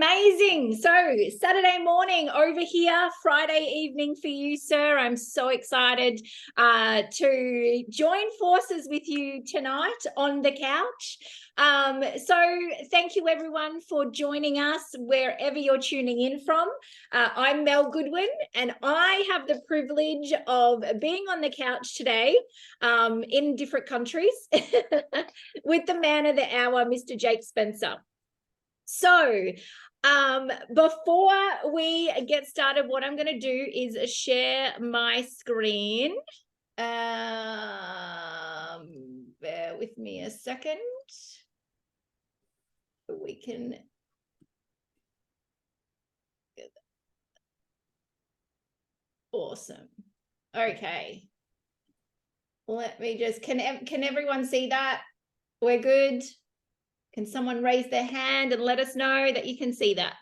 Amazing. So Saturday morning over here, Friday evening for you, sir. I'm so excited to join forces with you tonight on the couch. So thank you everyone for joining us wherever you're tuning in from. I'm Mel Goodwin and I have the privilege of being on the couch today in different countries with the man of the hour, Mr. Jake Spencer. So before we get started, what I'm going to do is share my screen. Bear with me a second. We can get that. Awesome. Okay. Let me just, can everyone see that? We're good. Can someone raise their hand and let us know that you can see that?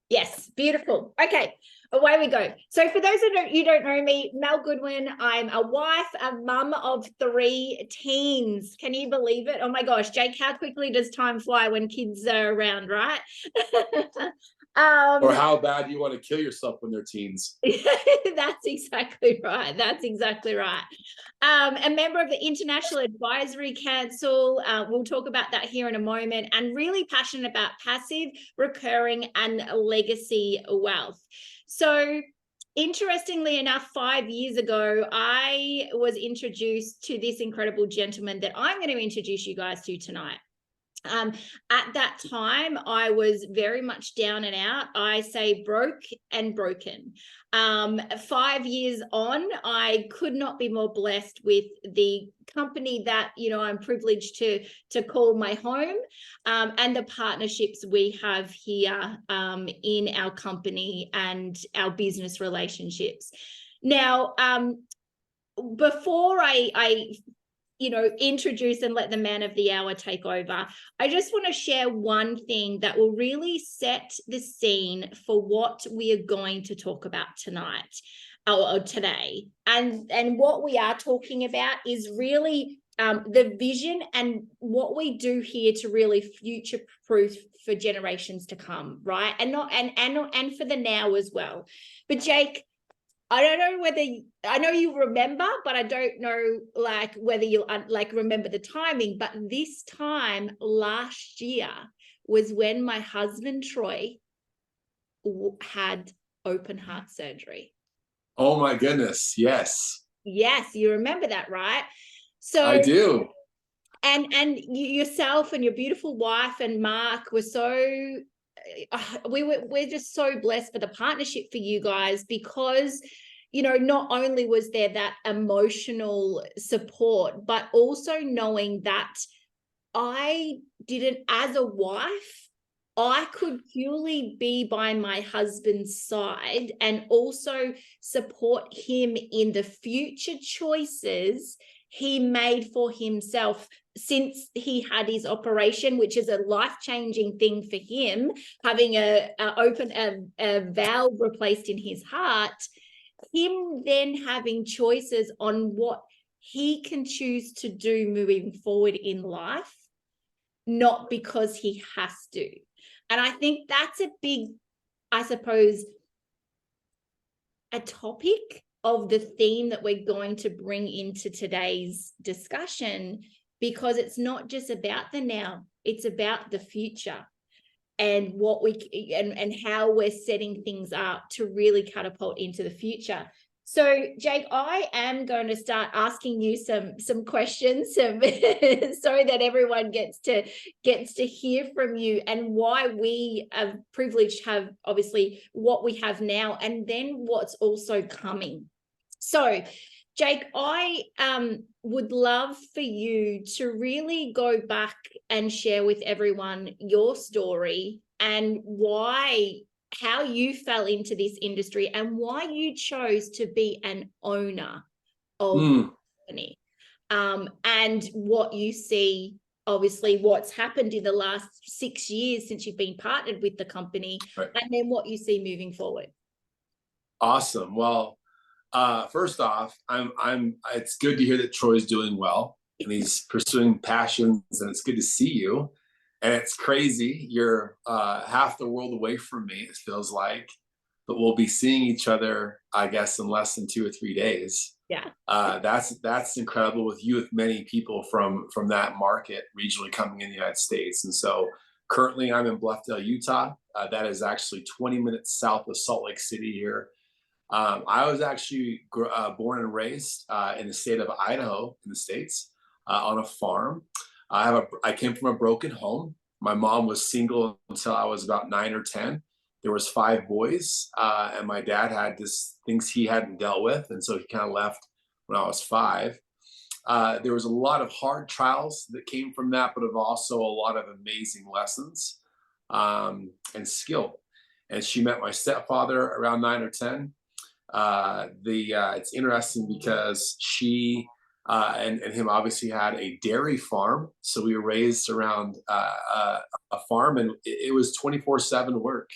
Yes, beautiful. Okay, away we go. So for those of you who don't know me, Mel Goodwin, I'm a wife, a mum of 3 teens. Can you believe it? Oh my gosh, Jake, how quickly does time fly when kids are around, right? Or how bad you want to kill yourself when they're teens. That's exactly right. That's exactly right. A member of the International Advisory Council. We'll talk about that here in a moment, and really passionate about passive, recurring, and legacy wealth. So interestingly enough, 5 years ago, I was introduced to this incredible gentleman that I'm going to introduce you guys to tonight. At that time, I was very much down and out. I say broke and broken. 5 years on, I could not be more blessed with the company that, you know, I'm privileged to call my home, and the partnerships we have here in our company and our business relationships. Now, before I introduce and let the man of the hour take over, I just want to share one thing that will really set the scene for what we are going to talk about tonight or today. And what we are talking about is really the vision and what we do here to really future-proof for generations to come, right? And for the now as well. But Jake, I don't know whether, I know you remember, but I don't know whether you'll remember the timing, but this time last year was when my husband, Troy, had open heart surgery. Oh my goodness, yes. Yes, you remember that, right? So I do. And yourself and your beautiful wife and Mark were so, we're just so blessed for the partnership for you guys, because not only was there that emotional support, but also knowing that I didn't, as a wife, I could purely be by my husband's side and also support him in the future choices he made for himself since he had his operation, which is a life-changing thing for him, having a valve replaced in his heart. Him then having choices on what he can choose to do moving forward in life, not because he has to. And I think that's a big, I suppose, a topic of the theme that we're going to bring into today's discussion, because it's not just about the now, it's about the future and what and how we're setting things up to really catapult into the future. So Jake, I am going to start asking you some questions so that everyone gets to hear from you and why we are privileged to have obviously what we have now and then what's also coming. So Jake, I would love for you to really go back and share with everyone your story and how you fell into this industry and why you chose to be an owner of the company, and what you see, obviously, what's happened in the last 6 years since you've been partnered with the company, right, and then what you see moving forward. Awesome. Well, first off, it's good to hear that Troy's doing well and he's pursuing passions, and it's good to see you. And it's crazy. You're half the world away from me, it feels like, but we'll be seeing each other, I guess, in less than 2 or 3 days. Yeah. That's incredible, with you, with many people from that market regionally coming in the United States. And so currently I'm in Bluffdale, Utah. That is actually 20 minutes south of Salt Lake City here. I was actually born and raised in the state of Idaho in the States, on a farm. I came from a broken home. My mom was single until I was about 9 or 10. There was 5 boys, and my dad had this things he hadn't dealt with, and so he kind of left when I was 5. There was a lot of hard trials that came from that, but of also a lot of amazing lessons, and skill. And she met my stepfather around 9 or 10. It's interesting because she and him obviously had a dairy farm, so we were raised around a farm, and it was 24/7 work.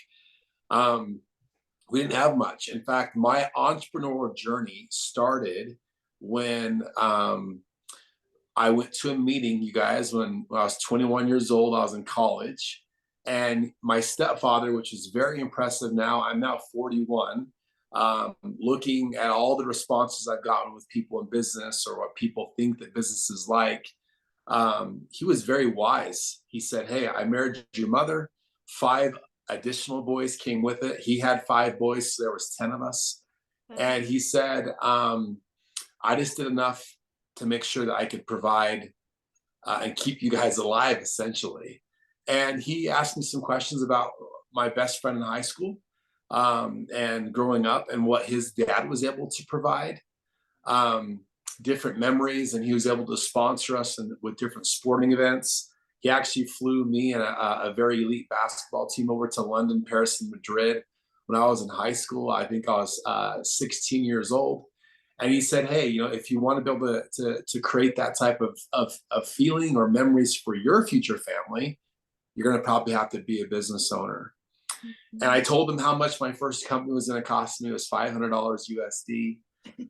We didn't have much. In fact, my entrepreneurial journey started when I went to a meeting, you guys, when I was 21 years old. I was in college, and my stepfather, which is very impressive now, I'm now 41, looking at all the responses I've gotten with people in business, or what people think that business is like. He was very wise. He said, "Hey, I married your mother. 5 additional boys came with it." He had 5 boys, so there was 10 of us. And he said, "I just did enough to make sure that I could provide and keep you guys alive, essentially." And he asked me some questions about my best friend in high school, and growing up, and what his dad was able to provide, um, different memories, and he was able to sponsor us with different sporting events. He actually flew me and a very elite basketball team over to London, Paris, and Madrid when I was in high school. I think I was 16 years old. And he said, "Hey, if you want to be able to create that type of feeling or memories for your future family, you're going to probably have to be a business owner." And I told him how much my first company was going to cost me. It was $500 USD.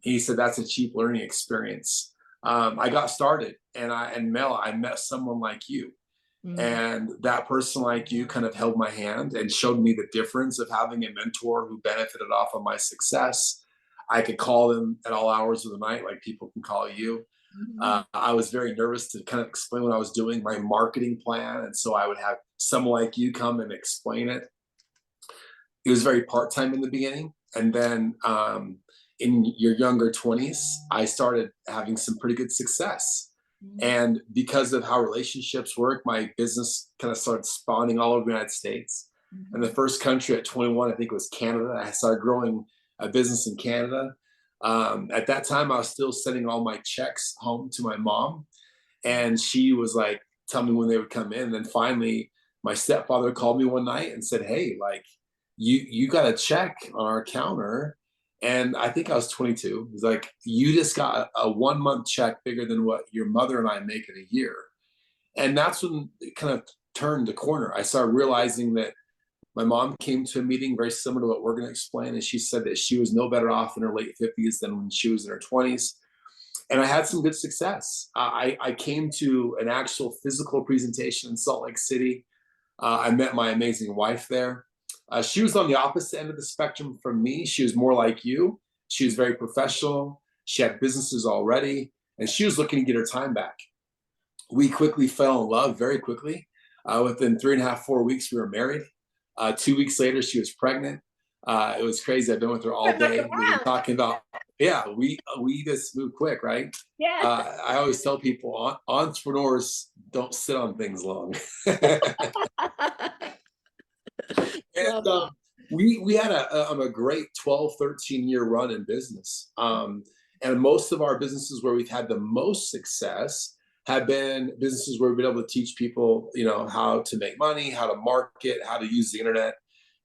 He said, "That's a cheap learning experience." I got started, and Mel, I met someone like you. And that person like you kind of held my hand and showed me the difference of having a mentor who benefited off of my success. I could call them at all hours of the night, like people can call you. I was very nervous to kind of explain what I was doing, my marketing plan. And so I would have someone like you come and explain it. It was very part-time in the beginning. And then in your younger 20s, I started having some pretty good success. And because of how relationships work, my business kind of started spawning all over the United States. And the first country at 21, I think, was Canada. I started growing a business in Canada. At that time, I was still sending all my checks home to my mom. And she was like, tell me when they would come in. And then finally, my stepfather called me one night and said, "Hey, like, you got a check on our counter." And I think I was 22. He's like, "You just got a 1 month check bigger than what your mother and I make in a year." And that's when it kind of turned the corner. I started realizing that my mom came to a meeting very similar to what we're going to explain. And she said that she was no better off in her late 50s than when she was in her 20s. And I had some good success. I came to an actual physical presentation in Salt Lake City. I met my amazing wife there. She was on the opposite end of the spectrum from me. She was more like you. She was very professional. She had businesses already, and she was looking to get her time back. We quickly fell in love very quickly. Within 3.5, 4 weeks, we were married. 2 weeks later, she was pregnant. It was crazy. I've been with her all day. We were talking about, yeah, we just move quick, right? Yeah. I always tell people, entrepreneurs don't sit on things long. And we had a great 12, 13-year run in business. And most of our businesses where we've had the most success have been businesses where we've been able to teach people, how to make money, how to market, how to use the internet.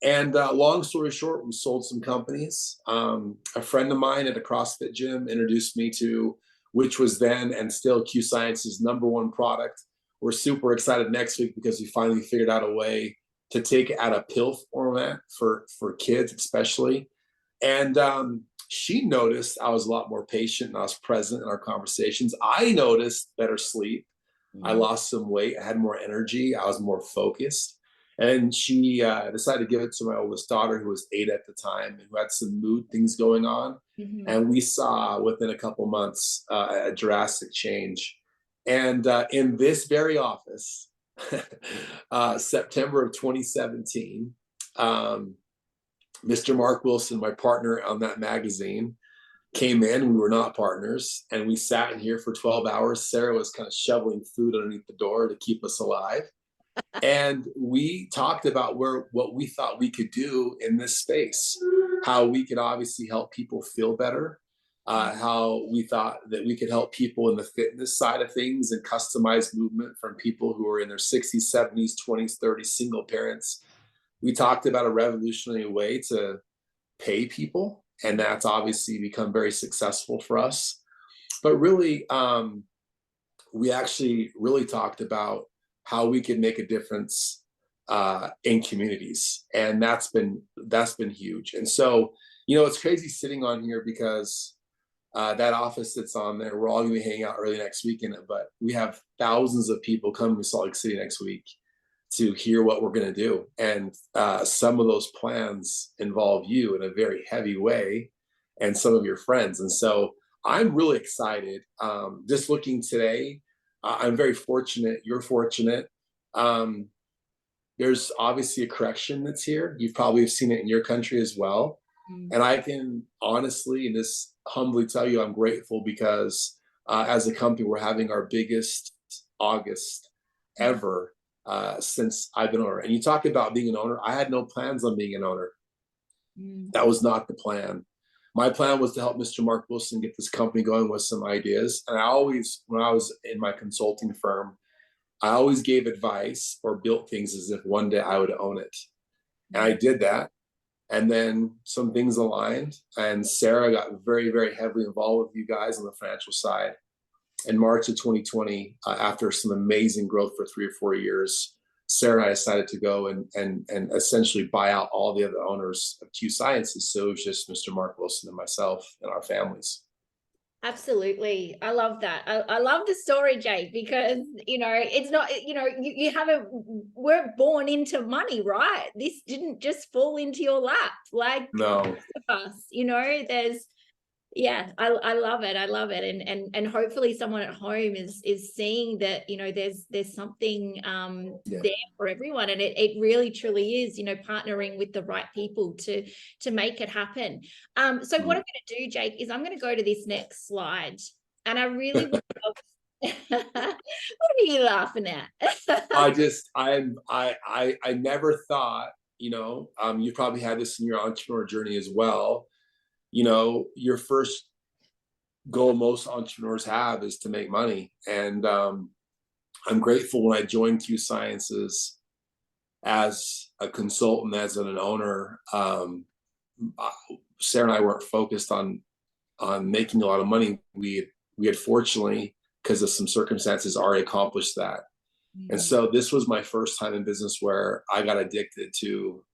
And long story short, we sold some companies. A friend of mine at a CrossFit gym introduced me to, which was then and still, Q Science's #1 product. We're super excited next week because we finally figured out a way to take it out a pill format for kids, especially. And she noticed I was a lot more patient and I was present in our conversations. I noticed better sleep. I Mm. lost some weight. I had more energy. I was more focused. And she decided to give it to my oldest daughter, who was 8 at the time, and who had some mood things going on. Mhm. And we saw within a couple months a drastic change. And in this very office, September of 2017, um, Mr. Mark Wilson, my partner on that magazine, came in. We were not partners, and we sat in here for 12 hours. Sarah was kind of shoveling food underneath the door to keep us alive. And we talked about what we thought we could do in this space, how we could obviously help people feel better, how we thought that we could help people in the fitness side of things and customized movement from people who are in their 60s, 70s, 20s, 30s, single parents. We talked about a revolutionary way to pay people, and that's obviously become very successful for us. But really, we actually really talked about how we can make a difference in communities, and that's been huge. And so, it's crazy sitting on here because that office that's on there, we're all going to be hanging out early next week in it, but we have thousands of people coming to Salt Lake City next week to hear what we're going to do. And some of those plans involve you in a very heavy way and some of your friends. And so I'm really excited. Just looking today, I'm very fortunate. You're fortunate. Um, there's obviously a correction that's here. You probably have seen it in your country as well. Mm. And I can honestly and just humbly tell you, I'm grateful because as a company, we're having our biggest August ever since I've been owner. And you talk about being an owner. I had no plans on being an owner. Mm. That was not the plan. My plan was to help Mr. Mark Wilson get this company going with some ideas. And I always, when I was in my consulting firm, I always gave advice or built things as if one day I would own it. And I did that. And then some things aligned, and Sarah got very, very heavily involved with you guys on the financial side. In March of 2020, after some amazing growth for 3 or 4 years, Sarah and I decided to go and essentially buy out all the other owners of Q Sciences. So it was just Mr. Mark Wilson and myself and our families. Absolutely. I love that. I love the story, Jake, because, it's not, you haven't, weren't born into money, right? This didn't just fall into your lap like No, most of us, there's, yeah, I love it. I love it. And hopefully someone at home is seeing that, there's something yeah, there for everyone. And it really truly is, partnering with the right people to make it happen. So what I'm going to do, Jake, is I'm going to go to this next slide. And I really would love what are you laughing at? I never thought, you probably had this in your entrepreneur journey as well. Your first goal most entrepreneurs have is to make money. And I'm grateful when I joined Q Sciences as a consultant, as an owner. Sarah and I weren't focused on making a lot of money. We had fortunately, because of some circumstances, already accomplished that. And so this was my first time in business where I got addicted to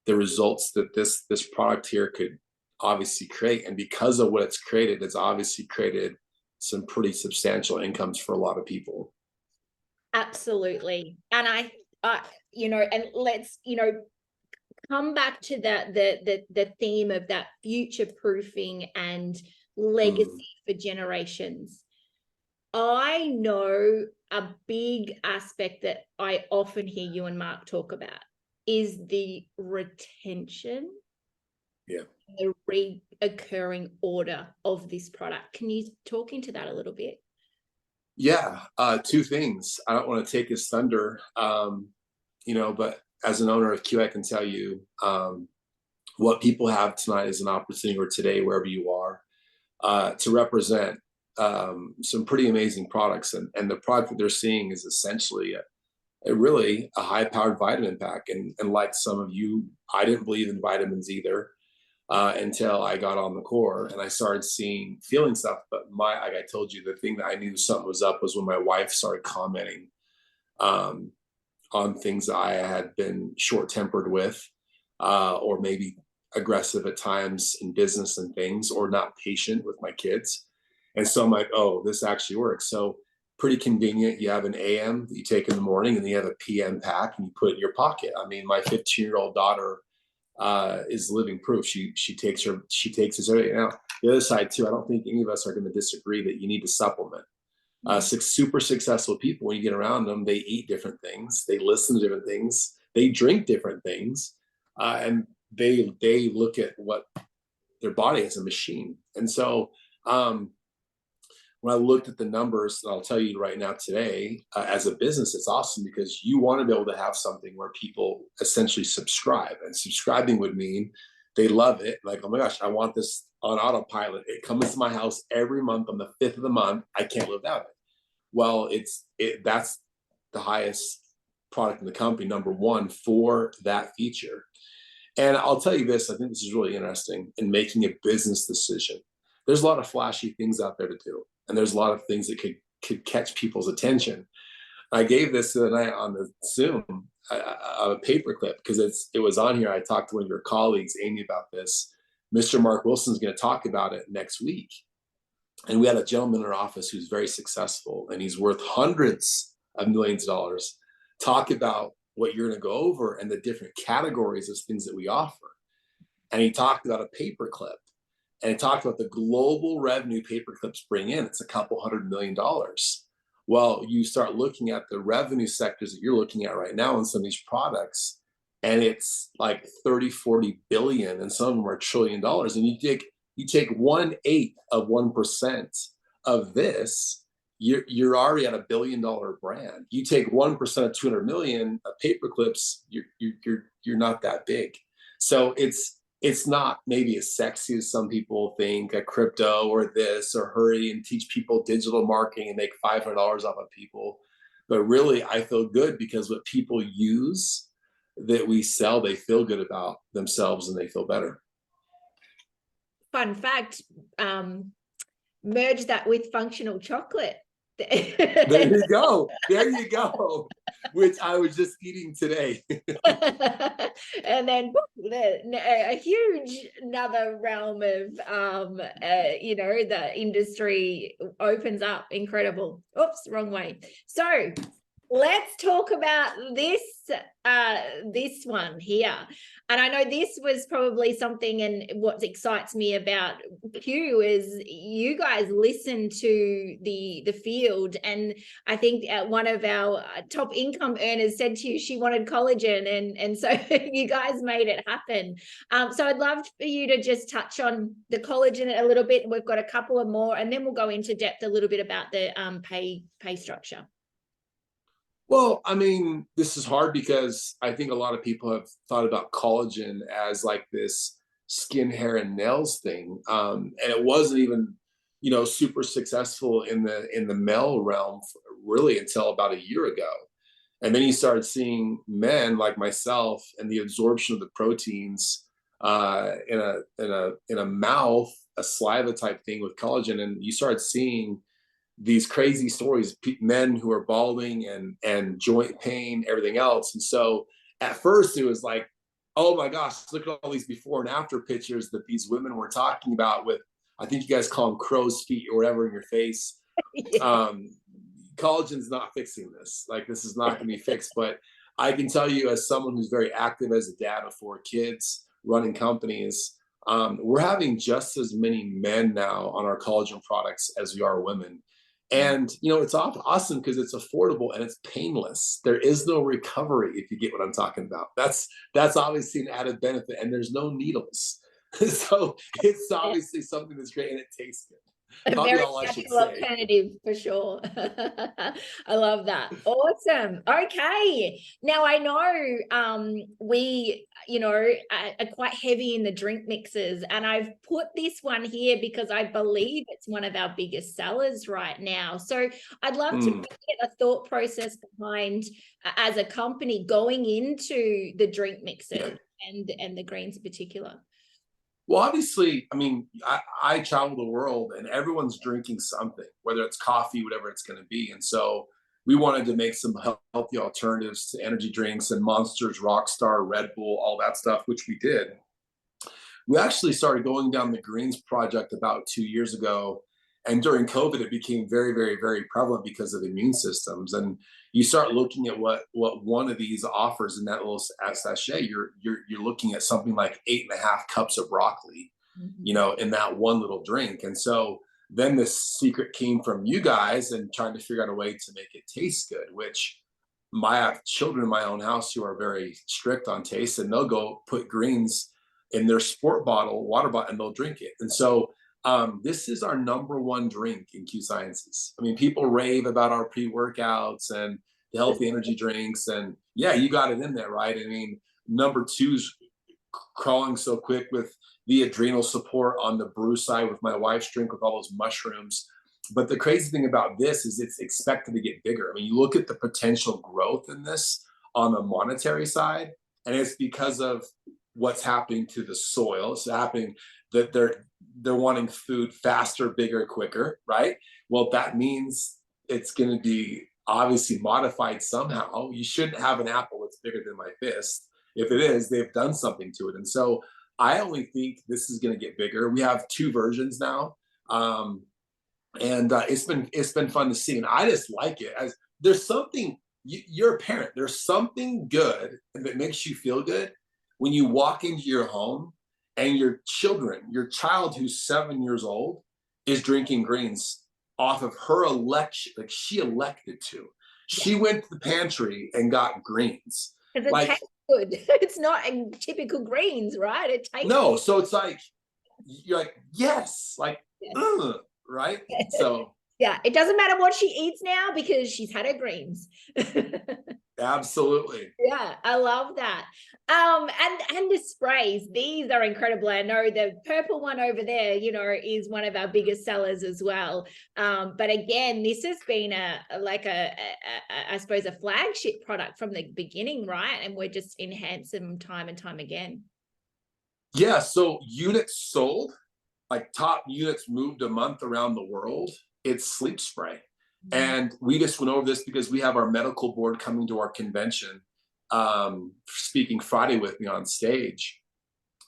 the results that this product here could obviously create. And because of what it's created, it's obviously created some pretty substantial incomes for a lot of people. Absolutely. And and let's, come back to the theme of that future proofing and legacy for generations. I know a big aspect that I often hear you and Mark talk about is the retention, Yeah. the reoccurring order of this product. Can you talk into that a little bit? Yeah, two things. I don't want to take his thunder, but as an owner of Q, I can tell you what people have tonight is an opportunity, or today, wherever you are, to represent some pretty amazing products. And the product that they're seeing is essentially really a high-powered vitamin pack. And like some of you, I didn't believe in vitamins either until I got on the core and I started feeling stuff. But like I told you, the thing that I knew something was up was when my wife started commenting on things that I had been short-tempered with, or maybe aggressive at times in business and things, or not patient with my kids. And so I'm like, oh, this actually works. So pretty convenient. You have an AM that you take in the morning, and then you have a PM pack and you put it in your pocket. I mean, my 15-year-old daughter is living proof. She takes this every day. Now, the other side too, I don't think any of us are going to disagree that you need to supplement. Super successful people, when you get around them, they eat different things, they listen to different things, they drink different things, and they look at what their body as a machine. And so when I looked at the numbers, and I'll tell you right now today, as a business, it's awesome because you want to be able to have something where people essentially subscribe. And subscribing would mean they love it. Like, oh my gosh, I want this on autopilot. It comes to my house every month on the 5th of the month. I can't live without it. Well, that's the highest product in the company, number one, for that feature. And I'll tell you this, I think this is really interesting in making a business decision. There's a lot of flashy things out there to do, and there's a lot of things that could catch people's attention. I gave this the other night on the Zoom, a paperclip, because it was on here. I talked to one of your colleagues, Amy, about this. Mr. Mark Wilson's going to talk about it next week. And we had a gentleman in our office who's very successful, and he's worth hundreds of millions of dollars, talk about what you're going to go over and the different categories of things that we offer. And he talked about a paperclip, and he talked about the global revenue paperclips bring in. It's $200 million. Well, you start looking at the revenue sectors that you're looking at right now in some of these products, and it's like 30, 40 billion, and some of them are $1 trillion. And you take 1/8 of 1% of this, you're already at $1 billion brand. You take 1% of 200 million of paperclips, you're not that big. So it's not maybe as sexy as some people think, a crypto or this, or hurry and teach people digital marketing and make $500 off of people. But really, I feel good because what people use that we sell, they feel good about themselves and they feel better. Fun fact, merge that with functional chocolate. There you go. There you go. Which I was just eating today. And then a huge another realm of the industry opens up. Incredible. Oops, wrong way. So let's talk about this one here. And I know this was probably something, and what excites me about Q is you guys listen to the field. And I think one of our top income earners said to you she wanted collagen, and so you guys made it happen. So I'd love for you to just touch on the collagen a little bit. We've got a couple of more, and then we'll go into depth a little bit about the pay structure. Well, I mean, this is hard because I think a lot of people have thought about collagen as like this skin, hair, and nails thing, and it wasn't even, super successful in the male realm really until about a year ago. And then you started seeing men like myself and the absorption of the proteins in a mouth, a saliva type thing with collagen, and you started seeing these crazy stories, men who are balding and joint pain, everything else. And so at first it was like, oh my gosh, look at all these before and after pictures that these women were talking about with, I think you guys call them crow's feet or whatever in your face. Yeah. Collagen's not fixing this. Like, this is not going to be fixed. But I can tell you, as someone who's very active as a dad of 4 kids, running companies, we're having just as many men now on our collagen products as we are women. And, it's awesome because it's affordable and it's painless. There is no recovery, if you get what I'm talking about. That's obviously an added benefit, and there's no needles. So it's obviously something that's great, and it tastes good. A very natural alternative for sure. I love that. Awesome. Okay. Now I know we, are quite heavy in the drink mixes, and I've put this one here because I believe it's one of our biggest sellers right now. So I'd love to get a thought process behind, as a company, going into the drink mixes and the greens in particular. Well, obviously, I mean, I travel the world and everyone's drinking something, whether it's coffee, whatever it's going to be. And so we wanted to make some healthy alternatives to energy drinks and Monsters, Rockstar, Red Bull, all that stuff, which we did. We actually started going down the greens project about 2 years ago. And during COVID, it became very, very, very prevalent because of immune systems. And you start looking at what one of these offers in that little sachet, you're looking at something like 8.5 cups of broccoli, Mhm. in that one little drink. And so then this secret came from you guys and trying to figure out a way to make it taste good, which I have children in my own house who are very strict on taste, and they'll go put greens in their sport bottle, water bottle, and they'll drink it. And so this is our number one drink in Q Sciences. I mean, people rave about our pre-workouts and the healthy energy drinks, and yeah, you got it in there, right? I mean, number two's crawling so quick with the adrenal support on the brew side with my wife's drink with all those mushrooms. But the crazy thing about this is it's expected to get bigger. I mean, you look at the potential growth in this on the monetary side, and it's because of what's happening to the soil. It's happening that they're wanting food faster, bigger, quicker, right? Well, that means it's going to be obviously modified somehow. You shouldn't have an apple that's bigger than my fist. If it is, they've done something to it. And so I only think this is going to get bigger. We have two versions now. And it's been fun to see, and I just like it. As there's something, you're a parent. There's something good that makes you feel good when you walk into your home and your child who's 7 years old, is drinking greens off of her election. Like, she elected to. Yeah. She went to the pantry and got greens. Because it Like, tastes good. It's not a typical greens, right? It tastes no, so it's like you're like, yes, like, yes. right? So Yeah, it doesn't matter what she eats now because she's had her greens. absolutely. Yeah, I love that. And the sprays, these are incredible. I know the purple one over there, is one of our biggest sellers as well. But again, this has been I suppose a flagship product from the beginning, right? And we're just enhancing them time and time again. Yeah, so units sold, like top units moved a month around the world, it's sleep spray. And we just went over this because we have our medical board coming to our convention, speaking Friday with me on stage.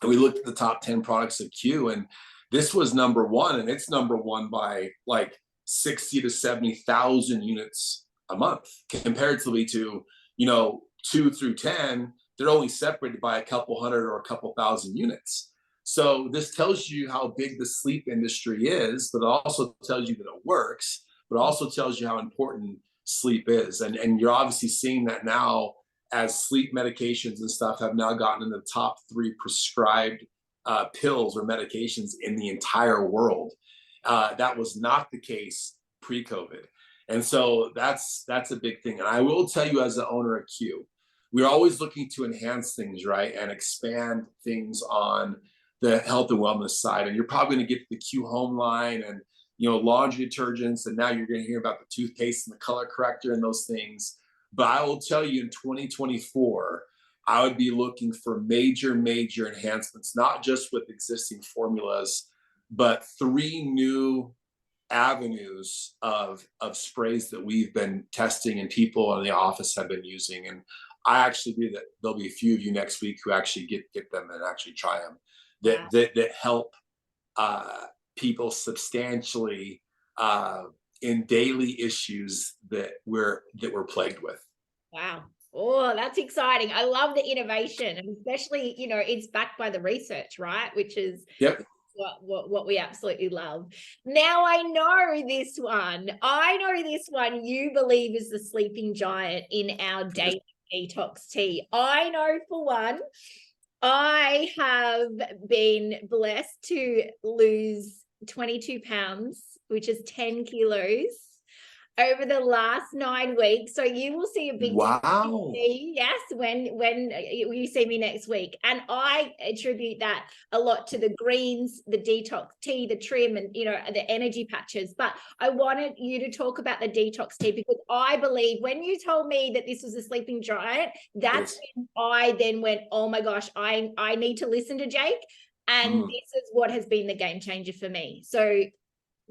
And we looked at the top 10 products of Q, and this was number one, and it's number one by like 60 to 70,000 units a month, comparatively to, 2 through 10, they're only separated by a couple hundred or a couple thousand units. So this tells you how big the sleep industry is, but it also tells you that it works, but it also tells you how important sleep is. And you're obviously seeing that now as sleep medications and stuff have now gotten in the top 3 prescribed pills or medications in the entire world. That was not the case pre-COVID. And so that's a big thing. And I will tell you, as the owner of Q, we're always looking to enhance things, right? And expand things on the health and wellness side. And you're probably going to get to the Q home line and, laundry detergents. And now you're going to hear about the toothpaste and the color corrector and those things. But I will tell you, in 2024, I would be looking for major, major enhancements, not just with existing formulas, but 3 new avenues of sprays that we've been testing and people in the office have been using. And I actually believe that there'll be a few of you next week who actually get them and actually try them that help people substantially in daily issues that we're plagued with. Wow. Oh, that's exciting. I love the innovation, and especially, it's backed by the research, right? Which is Yep. what we absolutely love. Now I know this one. You believe is the sleeping giant in our daily detox tea. I know for one, I have been blessed to lose 22 pounds, which is 10 kilos over the last 9 weeks. So you will see a big Wow. yes, when you see me next week. And I attribute that a lot to the greens, the detox tea, the trim, and the energy patches. But I wanted you to talk about the detox tea, because I believe when you told me that this was a sleeping giant, that's when I then went, oh my gosh, I need to listen to Jake. And this is what has been the game changer for me. So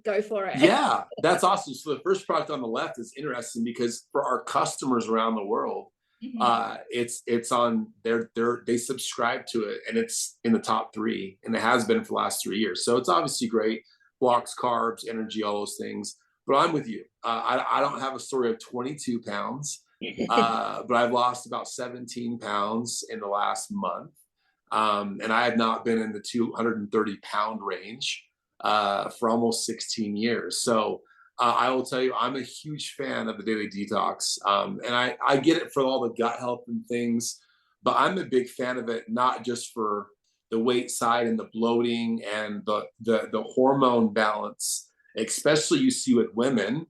go for it. Yeah, that's awesome. So the first product on the left is interesting because for our customers around the world, it's on they subscribe to it, and it's in the top 3, and it has been for the last 3 years. So it's obviously great. blocks carbs, energy, all those things. But I'm with you. I don't have a story of 22 pounds, but I've lost about 17 pounds in the last month. And I have not been in the 230-pound range for almost 16 years. So I will tell you, I'm a huge fan of the daily detox. And I get it for all the gut health and things, but I'm a big fan of it, not just for the weight side and the bloating and the hormone balance, especially you see with women,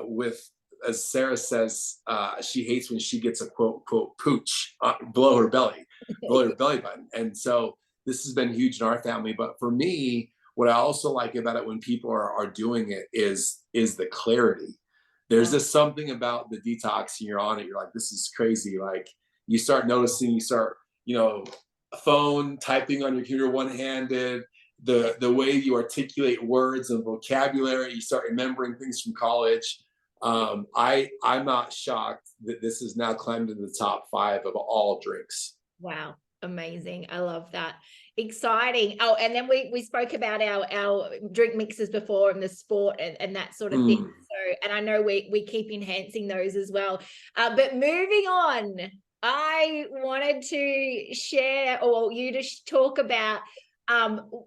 with, as Sarah says, she hates when she gets a quote pooch below her belly, below her belly button. And so this has been huge in our family. But for me, what I also like about it when people are doing it is the clarity. There's just something about the detox and you're on it. You're like, this is crazy. Like you start noticing, you start, a phone, typing on your computer one-handed, the way you articulate words and vocabulary, you start remembering things from college. I'm not shocked that this has now climbed into the top 5 of all drinks. Wow. Amazing. I love that. Exciting. Oh, and then we spoke about our drink mixes before and the sport and that sort of thing. So, and I know we keep enhancing those as well. But moving on, I wanted to share, or you to talk about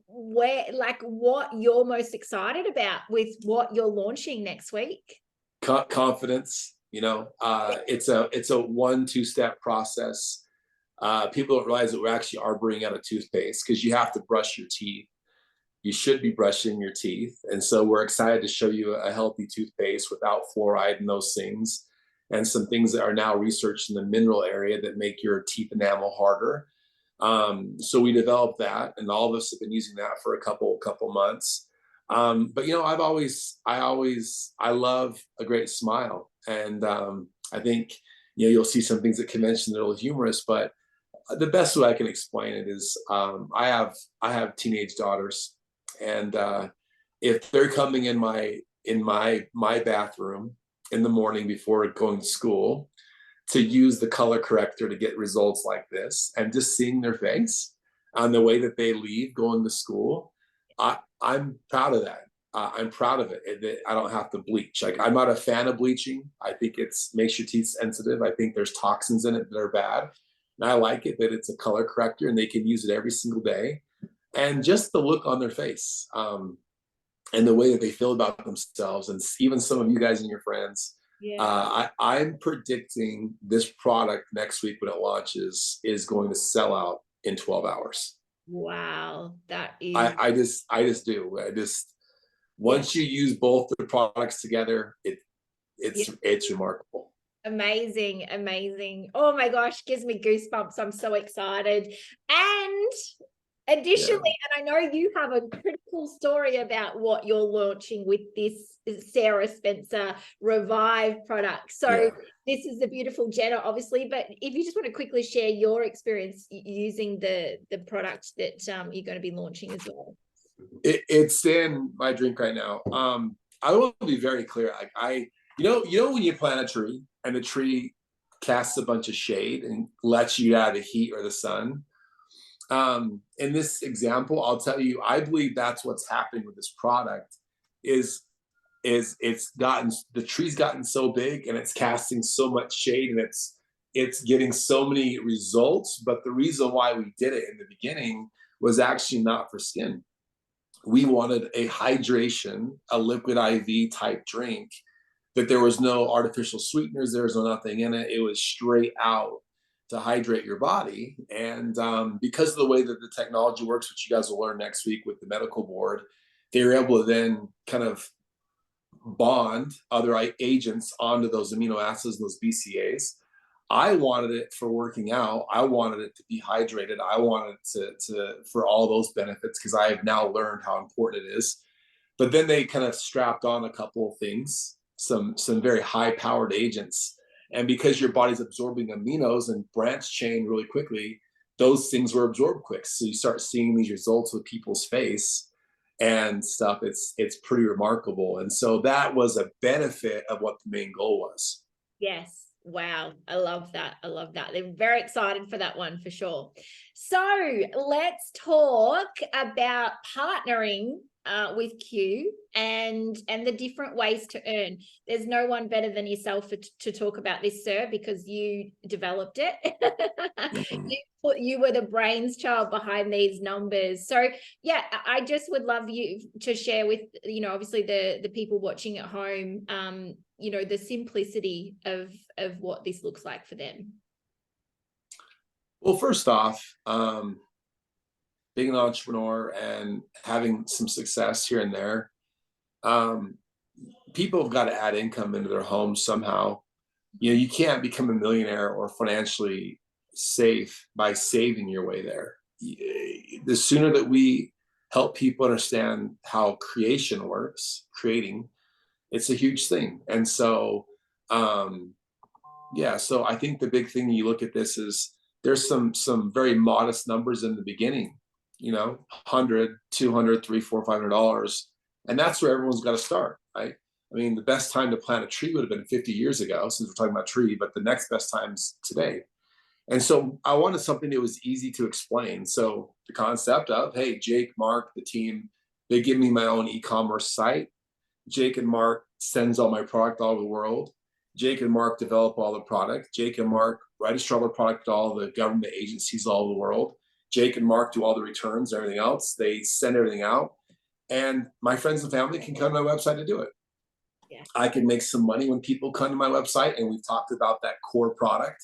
what you're most excited about with what you're launching next week. Confidence, it's a 1-2 step process. People don't realize that we actually are bringing out a toothpaste because you have to brush your teeth. You should be brushing your teeth. And so we're excited to show you a healthy toothpaste without fluoride and those things, and some things that are now researched in the mineral area that make your teeth enamel harder. So we developed that, and all of us have been using that for a couple months. But I love a great smile. And I think, you'll see some things at convention that are humorous, but the best way I can explain it is I have teenage daughters, and if they're coming in my bathroom in the morning before going to school to use the color corrector to get results like this, and just seeing their face on the way that they leave going to school, I'm proud of that. I'm proud of it. I don't have to bleach. Like, I'm not a fan of bleaching. I think makes your teeth sensitive. I think there's toxins in it that are bad. And I like it that it's a color corrector and they can use it every single day. And just the look on their face, and the way that they feel about themselves, and even some of you guys and your friends. Yeah. I'm predicting this product next week when it launches is going to sell out in 12 hours. Wow, that is. I just do. Once you use both the products together, it's remarkable. Amazing. Oh my gosh, gives me goosebumps. I'm so excited. And additionally, and I know you have a pretty cool story about what you're launching with this Sarah Spencer Revive product. So this is the beautiful Jenna, obviously, but if you just want to quickly share your experience using the product that you're going to be launching as well. It's in my drink right now. I will be very clear. Like when you plant a tree and the tree casts a bunch of shade and lets you out of the heat or the sun. In this example, I'll tell you, I believe that's what's happening with this product is the tree's gotten so big and it's casting so much shade and it's getting so many results. But the reason why we did it in the beginning was actually not for skin. We wanted a hydration, a liquid IV type drink, that there was no artificial sweeteners, there was no nothing in it. It was straight out to hydrate your body. And because of the way that the technology works, which you guys will learn next week with the medical board, they were able to then kind of bond other agents onto those amino acids and those BCAAs. I wanted it for working out. I wanted it to be hydrated. I wanted to for all those benefits, because I have now learned how important it is. But then they kind of strapped on a couple of things, some very high powered agents. And because your body's absorbing aminos and branch chain really quickly, those things were absorbed quick. So you start seeing these results with people's face and stuff. It's pretty remarkable. And so that was a benefit of what the main goal was. Yes. Wow. I love that. They're very excited for that one for sure. So let's talk about partnering with Q and the different ways to earn. There's no one better than yourself to talk about this, sir, because you developed it. You were the brains child behind these numbers. So yeah, I just would love you to share with, obviously the people watching at home, the simplicity of what this looks like for them. Well, first off, being an entrepreneur and having some success here and there, people have got to add income into their home somehow. You can't become a millionaire or financially safe by saving your way there. The sooner that we help people understand how creation works, creating, it's a huge thing. And so, so I think the big thing you look at this is there's some very modest numbers in the beginning, $100, $200, $300, $400, $500. And that's where everyone's got to start, right? I mean, the best time to plant a tree would have been 50 years ago, since we're talking about tree, but the next best time's today. And so I wanted something that was easy to explain. So the concept of, hey, Jake, Mark, the team, they give me my own e-commerce site. Jake and Mark sends all my product all over the world. Jake and Mark develop all the product. Jake and Mark register all the product to all the government agencies all over the world. Jake and Mark do all the returns, everything else. They send everything out. And my friends and family can come to my website to do it. Yeah. I can make some money when people come to my website, and we've talked about that core product.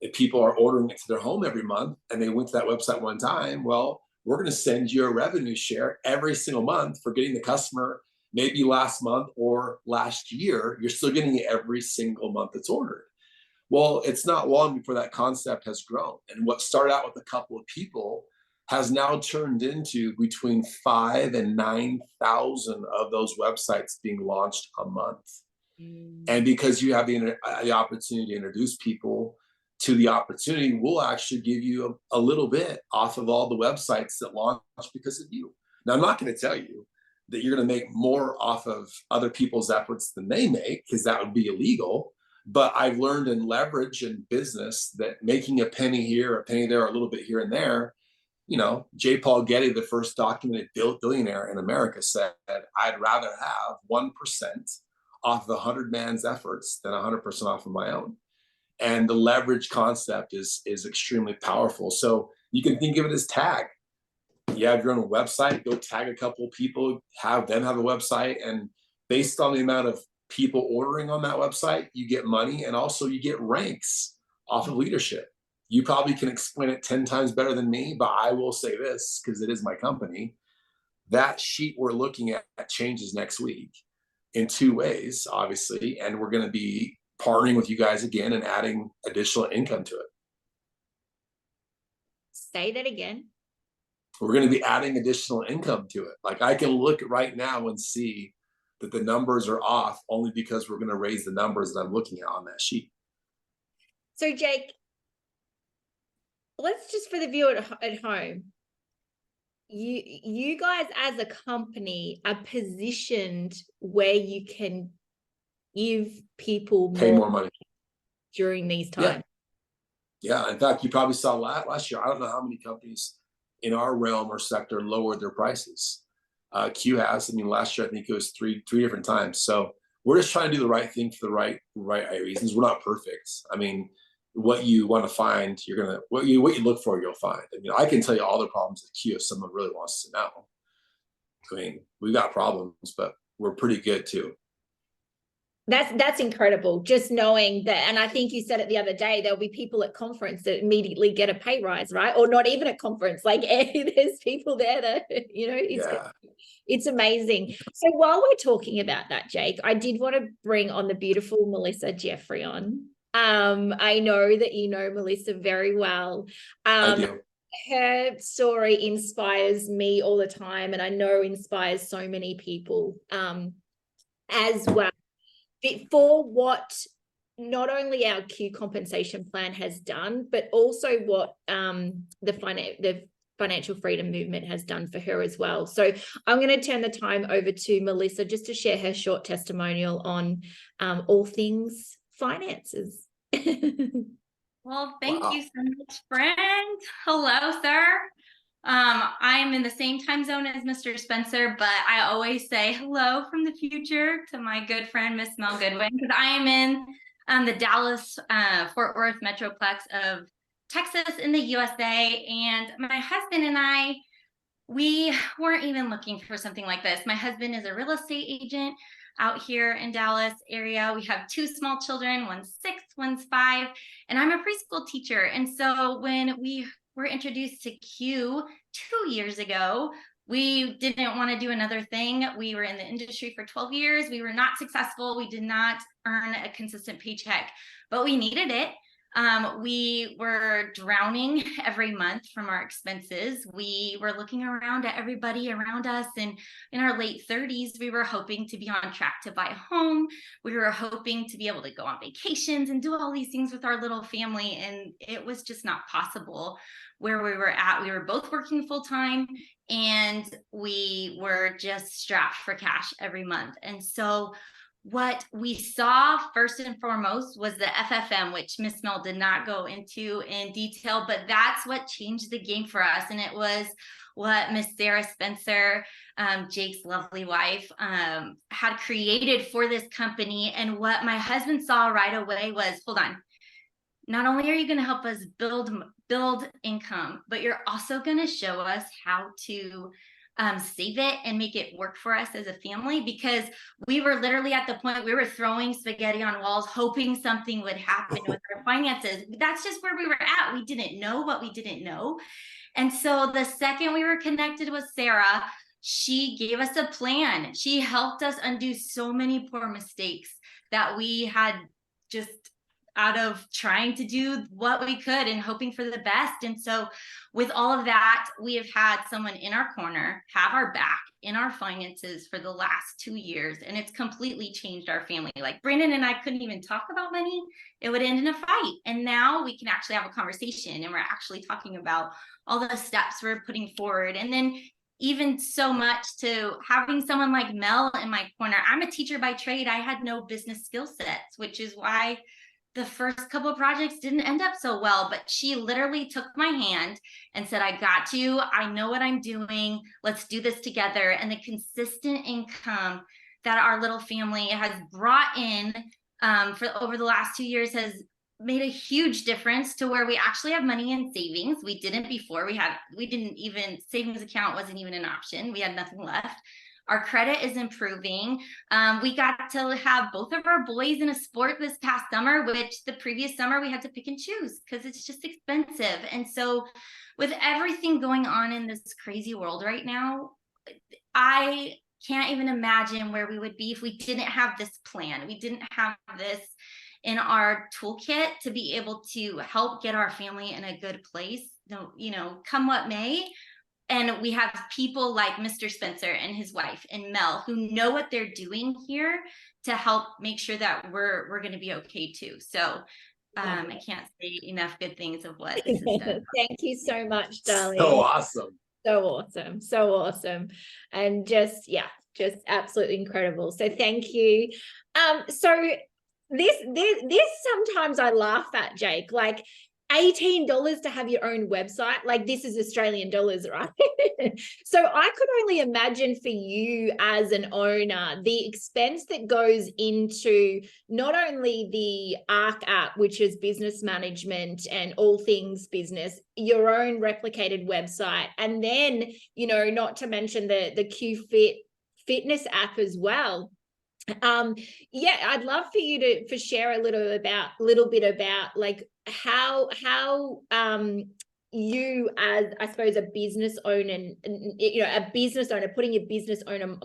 If people are ordering it to their home every month and they went to that website one time, well, we're going to send you a revenue share every single month for getting the customer. Maybe last month or last year, you're still getting it every single month it's ordered. Well, it's not long before that concept has grown. And what started out with a couple of people has now turned into between 5,000 and 9,000 of those websites being launched a month. And because you have the opportunity to introduce people to the opportunity, we'll actually give you a little bit off of all the websites that launch because of you. Now, I'm not going to tell you that you're going to make more off of other people's efforts than they make, because that would be illegal. But I've learned in leverage and business that making a penny here, a penny there, a little bit here and there, J. Paul Getty, the first documented billionaire in America, said, I'd rather have 1% off the 100 man's efforts than 100% off of my own. And the leverage concept is extremely powerful. So you can think of it as tag. You have your own website, go tag a couple of people, have them have a website, and based on the amount of people ordering on that website, you get money, and also you get ranks off of leadership. You probably can explain it 10 times better than me, but I will say this, because it is my company. That sheet we're looking at changes next week in 2 ways, obviously, and we're going to be partnering with you guys again and adding additional income to it. Say that again. We're going to be adding additional income to it. Like, I can look right now and see that the numbers are off only because we're going to raise the numbers that I'm looking at on that sheet. So Jake, let's just, for the viewer at home, you guys as a company are positioned where you can give people pay more money during these times. Yeah. In fact, you probably saw last year, I don't know how many companies in our realm or sector lowered their prices. Q has. I mean, last year I think it was three different times. So we're just trying to do the right thing for the right reasons. We're not perfect. I mean, what you want to find, you're gonna what you look for, you'll find. I mean, I can tell you all the problems at Q if someone really wants to know. I mean, we've got problems, but we're pretty good too. That's incredible, just knowing that. And I think you said it the other day, there'll be people at conference that immediately get a pay rise, right? Or not even at conference, like there's people there that, it's amazing. So while we're talking about that, Jake, I did want to bring on the beautiful Melissa Jeffrey on. I know that you know Melissa very well. I do. Her story inspires me all the time, and I know inspires so many people as well. For what not only our Q compensation plan has done, but also what the financial freedom movement has done for her as well. So I'm going to turn the time over to Melissa just to share her short testimonial on all things finances. Well, thank you so much, friend. Hello, sir. I'm in the same time zone as Mr. Spencer, but I always say hello from the future to my good friend, Miss Mel Goodwin, because I am in the Dallas, Fort Worth Metroplex of Texas in the USA. And my husband and I, we weren't even looking for something like this. My husband is a real estate agent out here in Dallas area. We have two small children, one's 6, one's 5, and I'm a preschool teacher. And so when we were introduced to Q 2 years ago, we didn't want to do another thing. We were in the industry for 12 years. We were not successful. We did not earn a consistent paycheck, but we needed it. We were drowning every month from our expenses. We were looking around at everybody around us, and in our late 30s, we were hoping to be on track to buy a home. We were hoping to be able to go on vacations and do all these things with our little family, and it was just not possible where we were at. We were both working full time, and we were just strapped for cash every month. And so what we saw first and foremost was the FFM, which Miss Mel did not go into in detail, but that's what changed the game for us. And it was what Miss Sarah Spencer, Jake's lovely wife, had created for this company. And what my husband saw right away was, hold on, not only are you going to help us build income, but you're also going to show us how to save it and make it work for us as a family, because we were literally at the point we were throwing spaghetti on walls, hoping something would happen with our finances. That's just where we were at. We didn't know what we didn't know. And so the second we were connected with Sarah, she gave us a plan. She helped us undo so many poor mistakes that we had just out of trying to do what we could and hoping for the best. And so with all of that, we have had someone in our corner, have our back in our finances for the last 2 years. And it's completely changed our family. Like Brandon and I couldn't even talk about money. It would end in a fight. And now we can actually have a conversation, and we're actually talking about all the steps we're putting forward. And then even so much to having someone like Mel in my corner. I'm a teacher by trade. I had no business skill sets, which is why the first couple of projects didn't end up so well, but she literally took my hand and said, I got you. I know what I'm doing. Let's do this together. And the consistent income that our little family has brought in for over the last 2 years has made a huge difference to where we actually have money in savings. We didn't before. We didn't even, savings account wasn't even an option. We had nothing left. Our credit is improving. We got to have both of our boys in a sport this past summer, which the previous summer we had to pick and choose because it's just expensive. And so with everything going on in this crazy world right now, I can't even imagine where we would be if we didn't have this plan. We didn't have this in our toolkit to be able to help get our family in a good place, you know, come what may. And we have people like Mr. Spencer and his wife and Mel who know what they're doing here to help make sure that we're going to be okay too. So I can't say enough good things of what this has done. Thank you so much, darling. So awesome. So awesome. So awesome. And just, yeah, just absolutely incredible. So thank you. So this sometimes I laugh at, Jake, like $18 to have your own website. Like this is Australian dollars, right? So I could only imagine for you as an owner, the expense that goes into not only the ARC app, which is business management and all things business, your own replicated website, and then, you know, not to mention the QFit fitness app as well. Yeah, I'd love for you to share a little bit about like how you as, I suppose, a business owner, and you know, a business owner, putting your business owner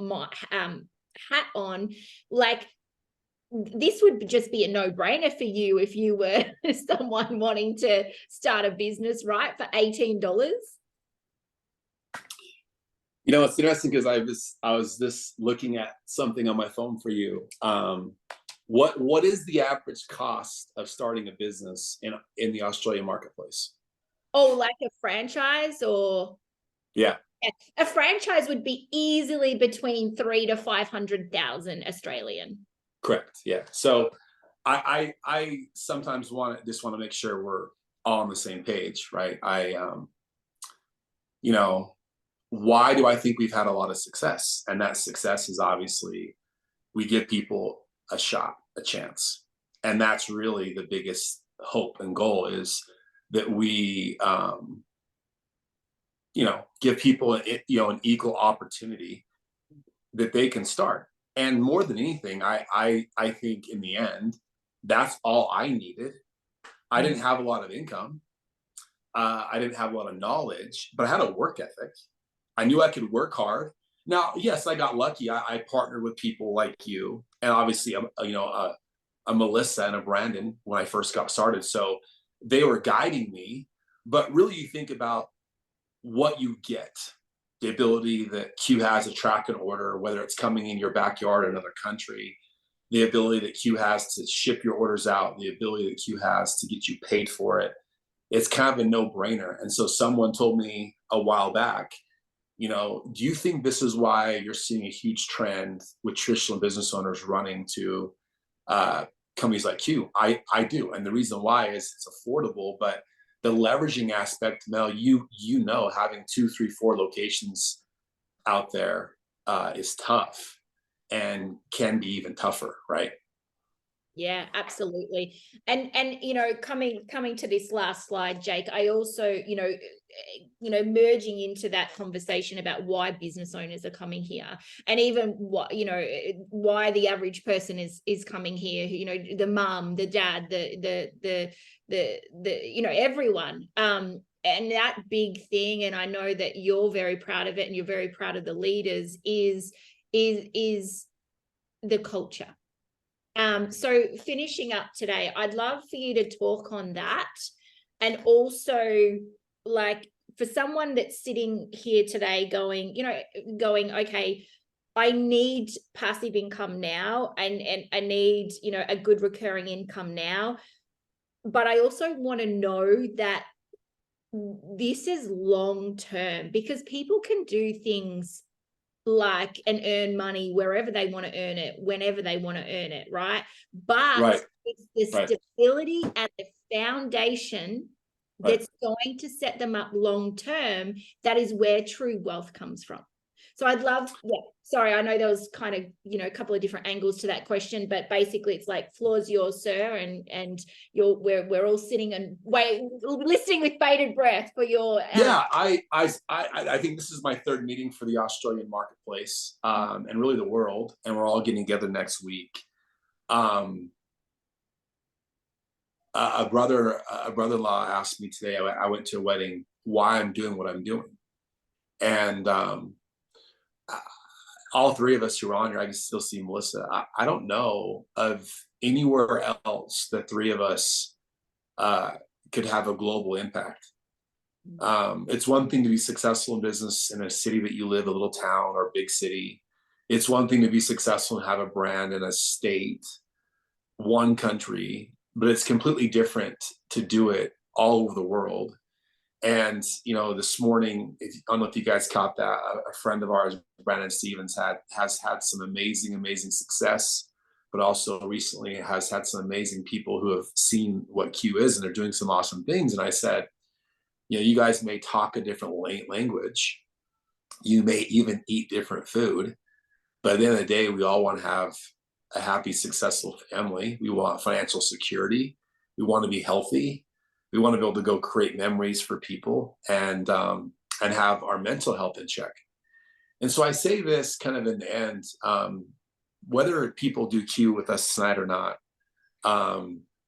hat on, like this would just be a no-brainer for you if you were someone wanting to start a business, right, for $18. You know, it's interesting because I was just looking at something on my phone for you. What is the average cost of starting a business in the Australian marketplace? Oh, like a franchise or? Yeah. A franchise would be easily between 300,000 to 500,000 Australian. Correct. Yeah. So I sometimes just want to make sure we're all on the same page, right? you know, why do I think we've had a lot of success? And that success is obviously we give people a shot, a chance. And that's really the biggest hope and goal, is that we, give people, an equal opportunity that they can start. And more than anything, I think in the end, that's all I needed. I didn't have a lot of income. I didn't have a lot of knowledge, but I had a work ethic. I knew I could work hard. Now, yes, I got lucky. I partnered with people like you, and obviously, a Melissa and a Brandon when I first got started. So they were guiding me. But really, you think about what you get, the ability that Q has to track an order, whether it's coming in your backyard or another country, the ability that Q has to ship your orders out, the ability that Q has to get you paid for it. It's kind of a no-brainer. And so someone told me a while back, do you think this is why you're seeing a huge trend with traditional business owners running to companies like Q? I do. And the reason why is it's affordable, but the leveraging aspect, Mel, having 2, 3, 4 locations out there is tough and can be even tougher, right? Yeah, absolutely. And coming to this last slide, Jake, I also, merging into that conversation about why business owners are coming here, and even what, why the average person is coming here, the mom, the dad, the everyone. And that big thing, and I know that you're very proud of it and you're very proud of the leaders, is the culture. So finishing up today, I'd love for you to talk on that. And also, like, for someone that's sitting here today going, okay, I need passive income now, and I need, a good recurring income now. But I also want to know that this is long term, because people can do things like and earn money wherever they want to earn it, whenever they want to earn it, right? But it's the stability and the foundation that's going to set them up long term. That is where true wealth comes from. So I'd love, sorry, I know there was kind of, a couple of different angles to that question, but basically it's like, floor's yours, sir, and we're all sitting and listening with bated breath for your. I think this is my 3rd meeting for the Australian marketplace, and really the world, and we're all getting together next week. A brother-in-law asked me today. I went to a wedding, why I'm doing what I'm doing, and all 3 of us who are on here, I can still see Melissa. I don't know of anywhere else that 3 of us could have a global impact. It's one thing to be successful in business in a city that you live, a little town or big city. It's one thing to be successful and have a brand in a state, one country, but it's completely different to do it all over the world. And, this morning, I don't know if you guys caught that, a friend of ours, Brandon Stevens, has had some amazing success, but also recently has had some amazing people who have seen what Q is, and they're doing some awesome things. And I said, you guys may talk a different language. You may even eat different food. But at the end of the day, we all want to have a happy, successful family. We want financial security. We want to be healthy. We want to be able to go create memories for people and have our mental health in check. And so I say this kind of in the end, whether people do Q with us tonight or not,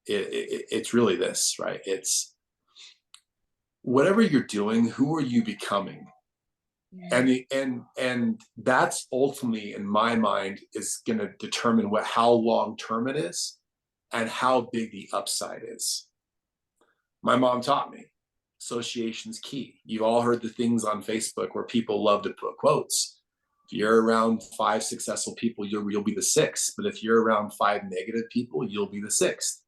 it's really this, right? It's whatever you're doing, who are you becoming? And that's ultimately, in my mind, is going to determine how long term it is and how big the upside is. My mom taught me association's key. You've all heard the things on Facebook where people love to put quotes. If you're around 5 successful people, you'll be the 6th. But if you're around 5 negative people, you'll be the 6th.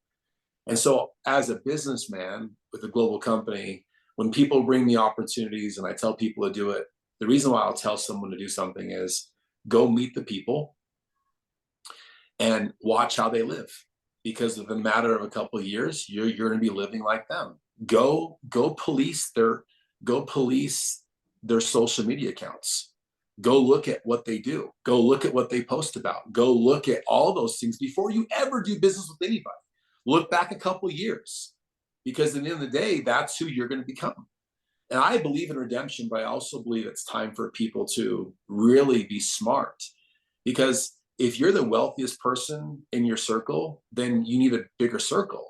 And so as a businessman with a global company, when people bring me opportunities and I tell people to do it, the reason why I'll tell someone to do something is go meet the people and watch how they live. Because of a matter of a couple of years, you're going to be living like them. Go police their social media accounts. Go look at what they do. Go look at what they post about. Go look at all those things before you ever do business with anybody. Look back a couple years, because at the end of the day, that's who you're going to become. And I believe in redemption, but I also believe it's time for people to really be smart. Because if you're the wealthiest person in your circle, then you need a bigger circle.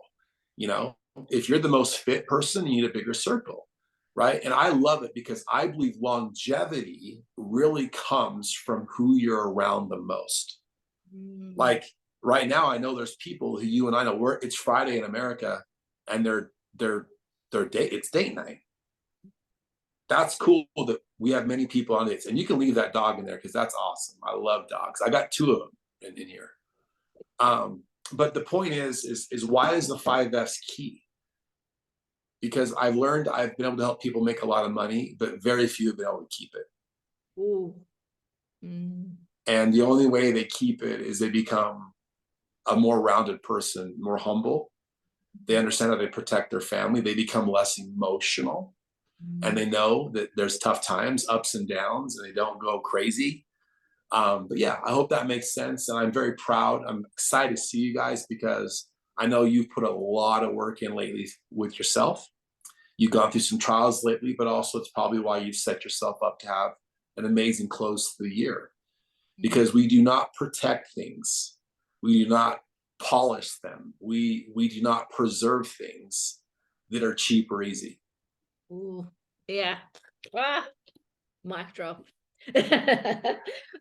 You know, if you're the most fit person, you need a bigger circle, right? And I love it because I believe longevity really comes from who you're around the most. Like right now, I know there's people who you and I know it's Friday in America, and it's date night. That's cool that we have many people on dates, and you can leave that dog in there because that's awesome. I love dogs. I got 2 of them in here. But the point is why is the 5 F's key? Because I've learned I've been able to help people make a lot of money, but very few have been able to keep it. Ooh. And the only way they keep it is they become a more rounded person, more humble. They understand how they protect their family. They become less emotional. And they know that there's tough times, ups and downs, and they don't go crazy. But yeah, I hope that makes sense. And I'm very proud. I'm excited to see you guys because I know you've put a lot of work in lately with yourself. You've gone through some trials lately, but also it's probably why you've set yourself up to have an amazing close to the year. Because we do not protect things. We do not polish them. We do not preserve things that are cheap or easy. Ooh, yeah. Mic drop.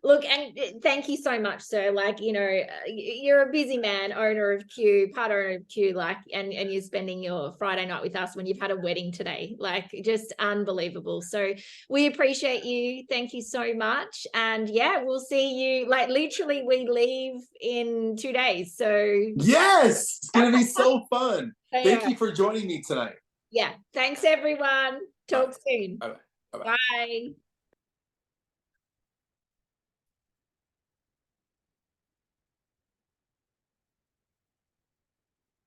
Look, and thank you so much, sir. Like, you know, you're a busy man, owner of Q, part owner of Q, like, and you're spending your Friday night with us when you've had a wedding today, like, just unbelievable. So we appreciate you. Thank you so much. And yeah, we'll see you, like, literally we leave in 2 days. So yes, it's going to be so fun. So, Thank you for joining me tonight. Yeah. Thanks, everyone. Talk soon. Bye-bye. Bye.